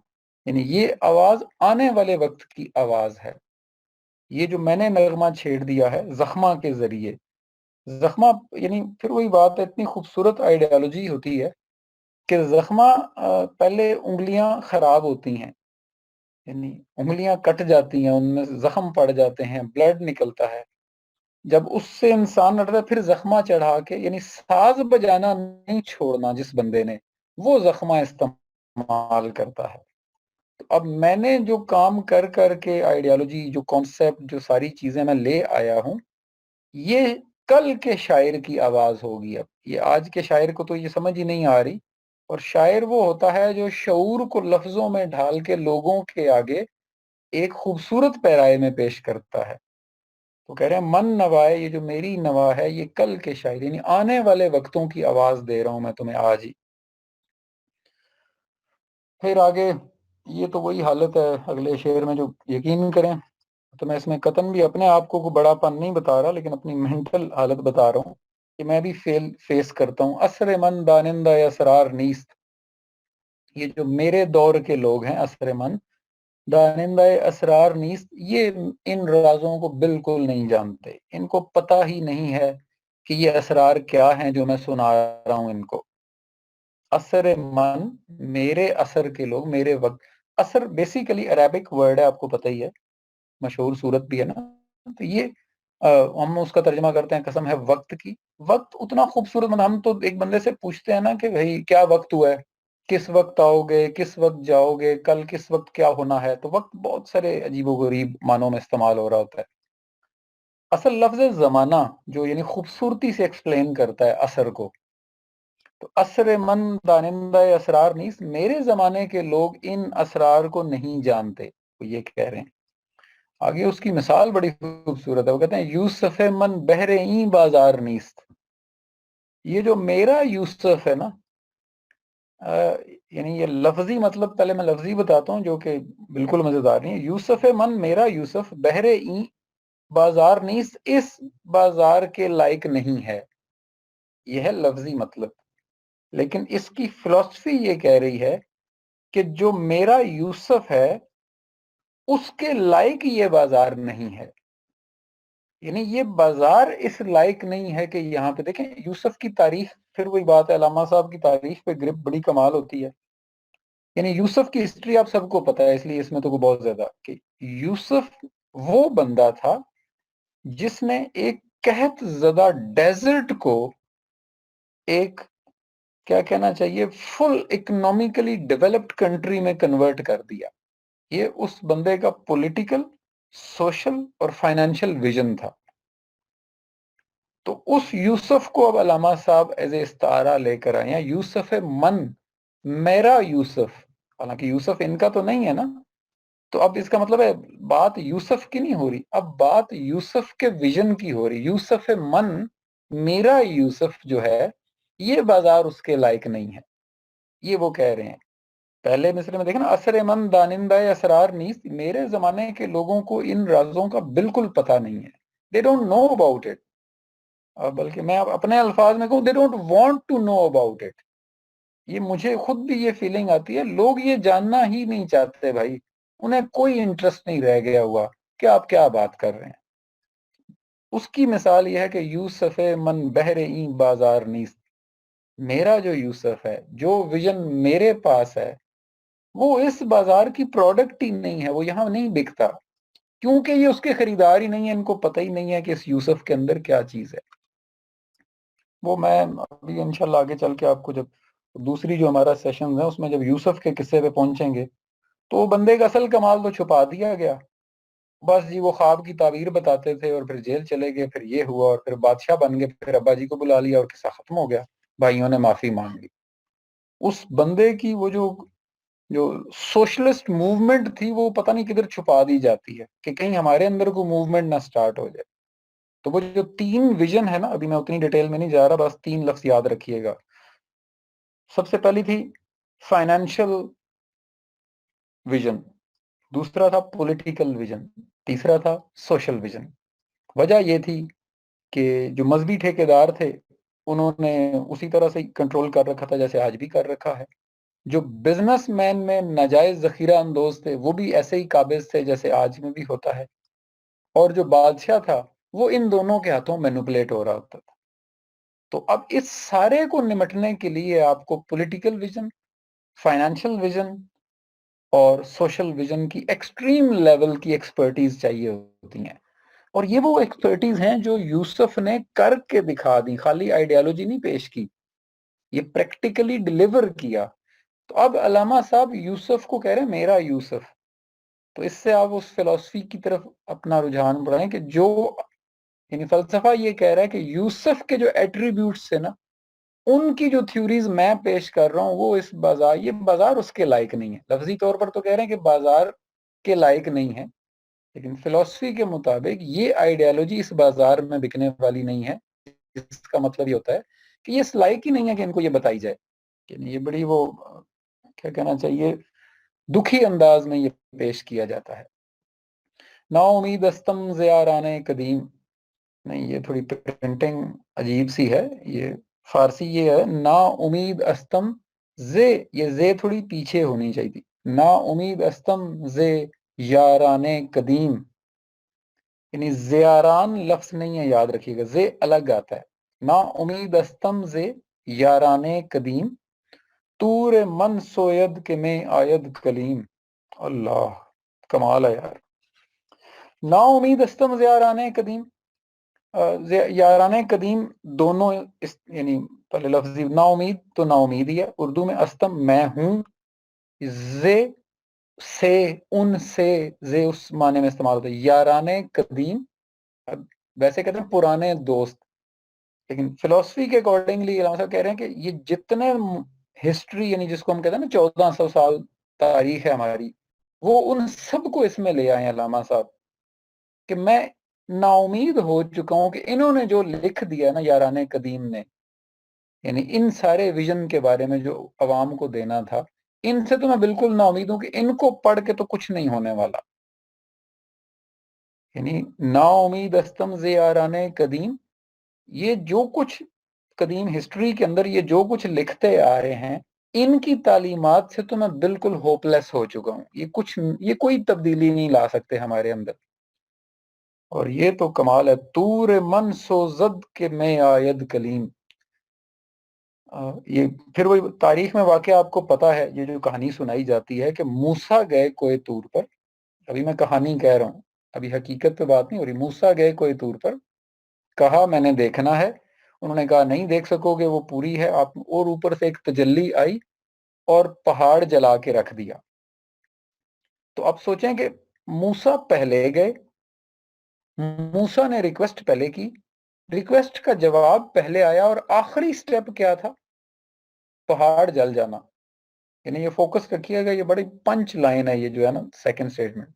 یعنی یہ آواز آنے والے وقت کی آواز ہے. یہ جو میں نے نغمہ چھیڑ دیا ہے زخمہ کے ذریعے، زخمہ یعنی پھر وہی بات ہے، اتنی خوبصورت آئیڈیالوجی ہوتی ہے کہ زخمہ پہلے انگلیاں خراب ہوتی ہیں، یعنی انگلیاں کٹ جاتی ہیں، ان میں زخم پڑ جاتے ہیں، بلڈ نکلتا ہے. جب اس سے انسان لڑتا ہے پھر زخمہ چڑھا کے، یعنی ساز بجانا نہیں چھوڑنا جس بندے نے، وہ زخمہ استعمال کرتا ہے. تو اب میں نے جو کام کر کر کے آئیڈیالوجی، جو کانسیپٹ، جو ساری چیزیں میں لے آیا ہوں، یہ کل کے شاعر کی آواز ہوگی. اب یہ آج کے شاعر کو تو یہ سمجھ ہی نہیں آ رہی، اور شاعر وہ ہوتا ہے جو شعور کو لفظوں میں ڈھال کے لوگوں کے آگے ایک خوبصورت پیرائے میں پیش کرتا ہے. تو کہہ رہے ہیں من نوائے، یہ جو میری نوا ہے یہ کل کے شاعر، یعنی آنے والے وقتوں کی آواز دے رہا ہوں میں تمہیں آج ہی. پھر آگے یہ تو وہی حالت ہے اگلے شعر میں جو یقین کریں. تو میں اس میں قطن بھی اپنے آپ کو بڑا پن نہیں بتا رہا، لیکن اپنی مینٹل حالت بتا رہا ہوں کہ میں بھی فیس کرتا ہوں. اسر من دانندہ اسرار نیست، یہ جو میرے دور کے لوگ ہیں، اسر من دانندہ اسرار نیست، یہ ان رازوں کو بالکل نہیں جانتے، ان کو پتہ ہی نہیں ہے کہ یہ اسرار کیا ہیں جو میں سنا رہا ہوں ان کو. اثر من، میرے اثر کے لوگ، میرے وقت. اثر بیسیکلی عربک ورڈ ہے، آپ کو پتہ ہی ہے، مشہور صورت بھی ہے نا. تو یہ ہم اس کا ترجمہ کرتے ہیں قسم ہے وقت کی. وقت اتنا خوبصورت، مطلب ہم تو ایک بندے سے پوچھتے ہیں نا کہ بھائی کیا وقت ہوا ہے، کس وقت آؤ گے، کس وقت جاؤ گے، کل کس وقت کیا ہونا ہے. تو وقت بہت سارے عجیب و غریب معنوں میں استعمال ہو رہا ہوتا ہے. اصل لفظ زمانہ جو یعنی خوبصورتی سے ایکسپلین کرتا ہے اثر کو. تو اثر من دانندہ اسرار نیست، میرے زمانے کے لوگ ان اسرار کو نہیں جانتے، وہ یہ کہہ رہے ہیں. آگے اس کی مثال بڑی خوبصورت ہے، وہ کہتے ہیں یوسف من بہر این بازار نیست. یہ جو میرا یوسف ہے نا، یعنی یہ لفظی مطلب پہلے میں لفظی بتاتا ہوں جو کہ بالکل مزیدار نہیں ہے. یوسف من، میرا یوسف، بہر این بازار نیست، اس بازار کے لائق نہیں ہے. یہ ہے لفظی مطلب، لیکن اس کی فلسفی یہ کہہ رہی ہے کہ جو میرا یوسف ہے اس کے لائق یہ بازار نہیں ہے. یعنی یہ بازار اس لائق نہیں ہے کہ یہاں پہ دیکھیں یوسف کی تعریف، پھر وہی بات ہے، علامہ صاحب کی تعریف پہ گرپ بڑی کمال ہوتی ہے. یعنی یوسف کی ہسٹری آپ سب کو پتہ ہے، اس لیے اس میں تو کوئی بہت زیادہ کہ یوسف وہ بندہ تھا جس نے ایک قحط زدہ ڈیزرٹ کو ایک، کیا کہنا چاہیے، فل اکنامکلی ڈیولپڈ کنٹری میں کنورٹ کر دیا. یہ اس بندے کا پولیٹیکل، سوشل اور فائنینشیل ویژن تھا. تو اس یوسف کو اب علامہ صاحب ایز اے استعارہ لے کر آئے ہیں. یوسف من، میرا یوسف، حالانکہ یوسف ان کا تو نہیں ہے نا. تو اب اس کا مطلب ہے بات یوسف کی نہیں ہو رہی، اب بات یوسف کے ویژن کی ہو رہی. یوسف من، میرا یوسف جو ہے یہ بازار اس کے لائق نہیں ہے، یہ وہ کہہ رہے ہیں. پہلے مصرے میں دیکھیں نا، اثر من دانندہ اسرار نیست، میرے زمانے کے لوگوں کو ان رازوں کا بالکل پتہ نہیں ہے. They don't know about it. بلکہ میں اپنے الفاظ میں کہوں، they don't want to know about it. یہ مجھے خود بھی یہ فیلنگ آتی ہے، لوگ یہ جاننا ہی نہیں چاہتے بھائی، انہیں کوئی انٹرسٹ نہیں رہ گیا ہوا کہ آپ کیا بات کر رہے ہیں. اس کی مثال یہ ہے کہ یوسف من بہر این بازار نیست، میرا جو یوسف ہے، جو ویژن میرے پاس ہے، وہ اس بازار کی پروڈکٹ ہی نہیں ہے، وہ یہاں نہیں بکتا، کیونکہ یہ اس کے خریدار ہی نہیں ہے، ان کو پتہ ہی نہیں ہے کہ اس یوسف کے اندر کیا چیز ہے۔ وہ میں ابھی انشاءاللہ آگے چل کے آپ کو جب دوسری جو ہمارا سیشن ہے اس میں جب یوسف کے قصے پہ پہنچیں گے تو وہ بندے کا اصل کمال تو چھپا دیا گیا، بس جی وہ خواب کی تعبیر بتاتے تھے اور پھر جیل چلے گئے، پھر یہ ہوا اور پھر بادشاہ بن گئے، پھر ابا جی کو بلا لیا اور قصہ ختم ہو گیا، بھائیوں نے معافی مانگ لی۔ اس بندے کی وہ جو سوشلسٹ موومنٹ تھی وہ پتہ نہیں کدھر چھپا دی جاتی ہے کہ کہیں ہمارے اندر کوئی موومنٹ نہ سٹارٹ ہو جائے۔ تو وہ جو 3 ویژن ہے نا، ابھی میں اتنی ڈیٹیل میں نہیں جا رہا، بس 3 لفظ یاد رکھیے گا۔ سب سے پہلی تھی فائنینشیل ویژن، دوسرا تھا پولیٹیکل ویژن، تیسرا تھا سوشل ویژن۔ وجہ یہ تھی کہ جو مذہبی ٹھیکیدار تھے انہوں نے اسی طرح سے کنٹرول کر رکھا تھا جیسے آج بھی کر رکھا ہے، جو بزنس مین میں ناجائز ذخیرہ اندوز تھے وہ بھی ایسے ہی قابض تھے جیسے آج میں بھی ہوتا ہے، اور جو بادشاہ تھا وہ ان دونوں کے ہاتھوں مینوپولیٹ ہو رہا ہوتا تھا۔ تو اب اس سارے کو نمٹنے کے لیے آپ کو پولیٹیکل ویژن، فائنینشیل ویژن اور سوشل ویژن کی ایکسٹریم لیول کی ایکسپرٹیز چاہیے ہوتی ہیں، اور یہ وہ ایکسپرٹیز ہیں جو یوسف نے کر کے دکھا دی، خالی آئیڈیالوجی نہیں پیش کی، یہ پریکٹیکلی ڈیلیور کیا۔ تو اب علامہ صاحب یوسف کو کہہ رہے ہیں میرا یوسف، تو اس سے آپ اس فلسفی کی طرف اپنا رجحان بڑھائیں کہ جو یعنی فلسفہ یہ کہہ رہا ہے کہ یوسف کے جو ایٹریبیوٹس تھے نا، ان کی جو تھیوریز میں پیش کر رہا ہوں وہ اس بازار، یہ بازار اس کے لائق نہیں ہے۔ لفظی طور پر تو کہہ رہے ہیں کہ بازار کے لائق نہیں ہے، لیکن فلسفی کے مطابق یہ آئیڈیالوجی اس بازار میں بکنے والی نہیں ہے۔ اس کا مطلب یہ ہوتا ہے کہ یہ اس لائق ہی نہیں ہے کہ ان کو یہ بتائی جائے، یعنی یہ بڑی وہ کیا کہنا چاہیے دکھی انداز میں یہ پیش کیا جاتا ہے۔ نا امید استم زیاران قدیم، نہیں یہ تھوڑی پرنٹنگ عجیب سی ہے، یہ فارسی یہ ہے نا امید استم زے، یہ زے تھوڑی پیچھے ہونی چاہیے تھی، نا امید استم زے یاران قدیم، یعنی زیاران لفظ نہیں ہے، یاد رکھیے گا زے الگ آتا ہے۔ نا امید استم زے یاران قدیم، تور من سوید کے میں آید کلیم، اللہ کمال ہے یار۔ نا امید استم زیاران قدیم، یاران قدیم دونوں یعنی پہلے لفظ نا امید تو نا امید ہی ہے، اردو میں استم میں ہوں، زے سے ان سے، زے اس معنی میں استعمال ہوتا ہے، یاران قدیم ویسے کہتے ہیں پرانے دوست، لیکن فلسفی کے اکارڈنگلی علامہ صاحب کہہ رہے ہیں کہ یہ جتنے ہسٹری یعنی جس کو ہم کہتے ہیں نا 1400 سال تاریخ ہے ہماری، وہ ان سب کو اس میں لے آئے ہیں علامہ صاحب، کہ میں نا امید ہو چکا ہوں کہ انہوں نے جو لکھ دیا نا یاران قدیم نے، یعنی ان سارے ویژن کے بارے میں جو عوام کو دینا تھا، ان سے تو میں بالکل نا امید ہوں کہ ان کو پڑھ کے تو کچھ نہیں ہونے والا، یعنی نا امید استم زے یاران قدیم، یہ جو کچھ قدیم ہسٹری کے اندر یہ جو کچھ لکھتے آ رہے ہیں ان کی تعلیمات سے تو میں بالکل ہوپ لیس ہو چکا ہوں، یہ کوئی تبدیلی نہیں لا سکتے ہمارے اندر، اور یہ تو کمال ہے، تور من سو زد کے میں آید کلیم۔ یہ پھر وہی تاریخ میں واقعہ آپ کو پتا ہے، یہ جو کہانی سنائی جاتی ہے کہ موسیٰ گئے کوہ طور پر، ابھی میں کہانی کہہ رہا ہوں، ابھی حقیقت پہ بات نہیں ہو رہی، موسیٰ گئے کوہ طور پر، کہا میں نے دیکھنا ہے، انہوں نے کہا نہیں دیکھ سکو گے، وہ پوری ہے آپ، اور اوپر سے ایک تجلی آئی اور پہاڑ جلا کے رکھ دیا۔ تو اب سوچیں کہ موسیٰ پہلے گئے، موسیٰ نے ریکویسٹ پہلے کی، ریکویسٹ کا جواب پہلے آیا، اور آخری سٹیپ کیا تھا؟ پہاڑ جل جانا۔ یعنی یہ فوکس رکھیے گا، یہ بڑی پنچ لائن ہے یہ جو ہے نا سیکنڈ سٹیٹمنٹ،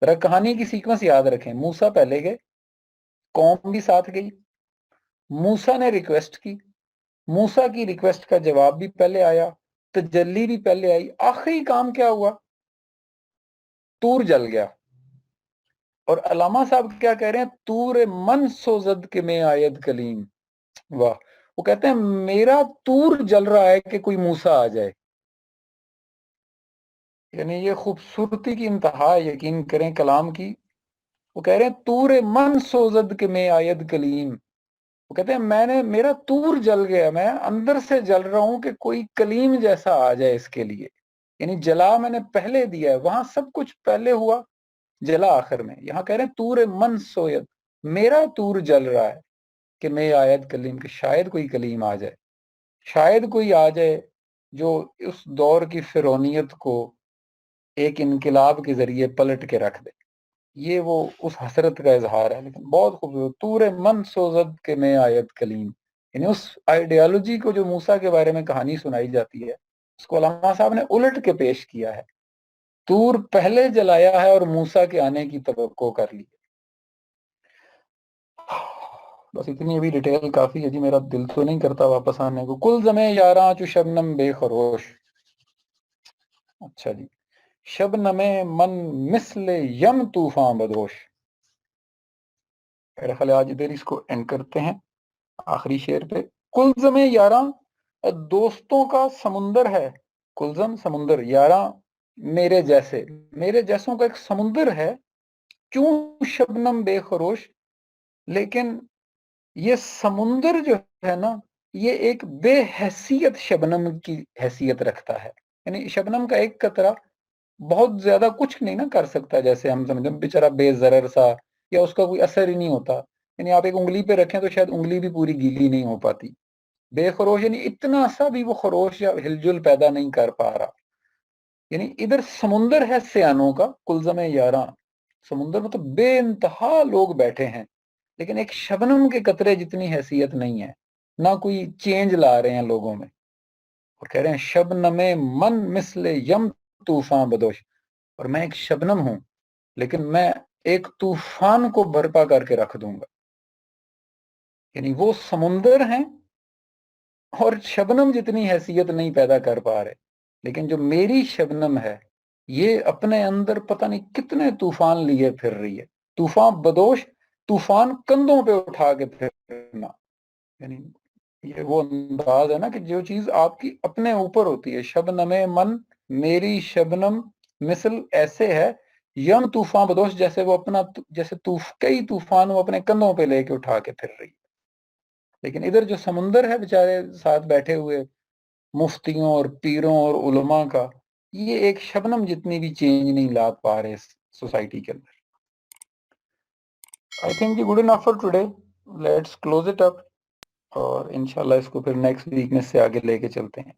ذرا کہانی کی سیکوینس یاد رکھیں، موسیٰ پہلے گئے، قوم بھی ساتھ گئی، موسیٰ نے ریکویسٹ کی، موسیٰ کی ریکویسٹ کا جواب بھی پہلے آیا، تجلی بھی پہلے آئی، آخری کام کیا ہوا؟ طور جل گیا۔ اور علامہ صاحب کیا کہہ رہے ہیں؟ طور من سوزد کے میں آید کلیم، واہ، وہ کہتے ہیں میرا طور جل رہا ہے کہ کوئی موسیٰ آ جائے، یعنی یہ خوبصورتی کی انتہا، یقین کریں کلام کی، وہ کہہ رہے ہیں تور من سوزد کے میں آید کلیم، وہ کہتے ہیں میرا تور جل گیا، میں اندر سے جل رہا ہوں کہ کوئی کلیم جیسا آ جائے اس کے لیے، یعنی جلا میں نے پہلے دیا ہے، وہاں سب کچھ پہلے ہوا، جلا آخر میں، یہاں کہہ رہے ہیں تور من سوید، میرا تور جل رہا ہے کہ میں آیت کلیم، کہ شاید کوئی کلیم آ جائے، شاید کوئی آ جائے جو اس دور کی فرعونیت کو ایک انقلاب کے ذریعے پلٹ کے رکھ دے، یہ وہ اس حسرت کا اظہار ہے۔ لیکن بہت خوبصورت، تور من سوزد کے میں آیت کلیم، یعنی اس آئیڈیالوجی کو جو موسیٰ کے بارے میں کہانی سنائی جاتی ہے اس کو علامہ صاحب نے الٹ کے پیش کیا ہے، تور پہلے جلایا ہے اور موسیٰ کے آنے کی توقع کر لی۔ بس اتنی ابھی ڈیٹیل کافی ہے جی، میرا دل تو نہیں کرتا واپس آنے کو۔ کل زمیں یاراں چو شبنم بے خروش، اچھا جی، شبنم من مثل یم طوفان بدوش، میرا خیال ہے آج ادھر اس کو اینڈ کرتے ہیں آخری شعر پہ۔ کلزم یاراں دوستوں کا سمندر ہے، کلزم سمندر، یاراں میرے جیسے، میرے جیسوں کا ایک سمندر ہے، کیوں شبنم بے خروش، لیکن یہ سمندر جو ہے نا یہ ایک بے حیثیت شبنم کی حیثیت رکھتا ہے، یعنی شبنم کا ایک قطرہ بہت زیادہ کچھ نہیں نا کر سکتا، جیسے ہم سمجھیں بیچارہ بے ضرر سا، یا اس کا کوئی اثر ہی نہیں ہوتا، یعنی آپ ایک انگلی پہ رکھیں تو شاید انگلی بھی پوری گیلی نہیں ہو پاتی، بے خروش یعنی اتنا سا بھی وہ خروش یا ہلجل پیدا نہیں کر پا رہا، یعنی ادھر سمندر ہے سیانوں کا، کلزم یاراں، سمندر مطلب بے انتہا لوگ بیٹھے ہیں، لیکن ایک شبنم کے قطرے جتنی حیثیت نہیں ہے، نہ کوئی چینج لا رہے ہیں لوگوں میں، اور کہہ رہے ہیں شبنم من مثل یم طوفان بدوش، اور میں ایک شبنم ہوں لیکن میں ایک طوفان کو برپا کر کے رکھ دوں گا، یعنی وہ سمندر ہیں اور شبنم جتنی حیثیت نہیں پیدا کر پا رہے، لیکن جو میری شبنم ہے یہ اپنے اندر پتہ نہیں کتنے طوفان لیے پھر رہی ہے، طوفان بدوش، طوفان کندھوں پہ اٹھا کے پھرنا، یعنی یہ وہ انداز ہے نا کہ جو چیز آپ کی اپنے اوپر ہوتی ہے، شبنم من، میری شبنم مثل ایسے ہے، یم طوفان بدوش، جیسے وہ اپنا جیسے کئی طوفان وہ اپنے کندھوں پہ لے کے اٹھا کے پھر رہی، لیکن ادھر جو سمندر ہے بیچارے ساتھ بیٹھے ہوئے مفتیوں اور پیروں اور علماء کا، یہ ایک شبنم جتنی بھی چینج نہیں لا پا رہے سوسائٹی کے اندر۔ I think we good enough for today, let's close it up, اور انشاءاللہ اس کو پھر نیکسٹ ویک میں سے آگے لے کے چلتے ہیں۔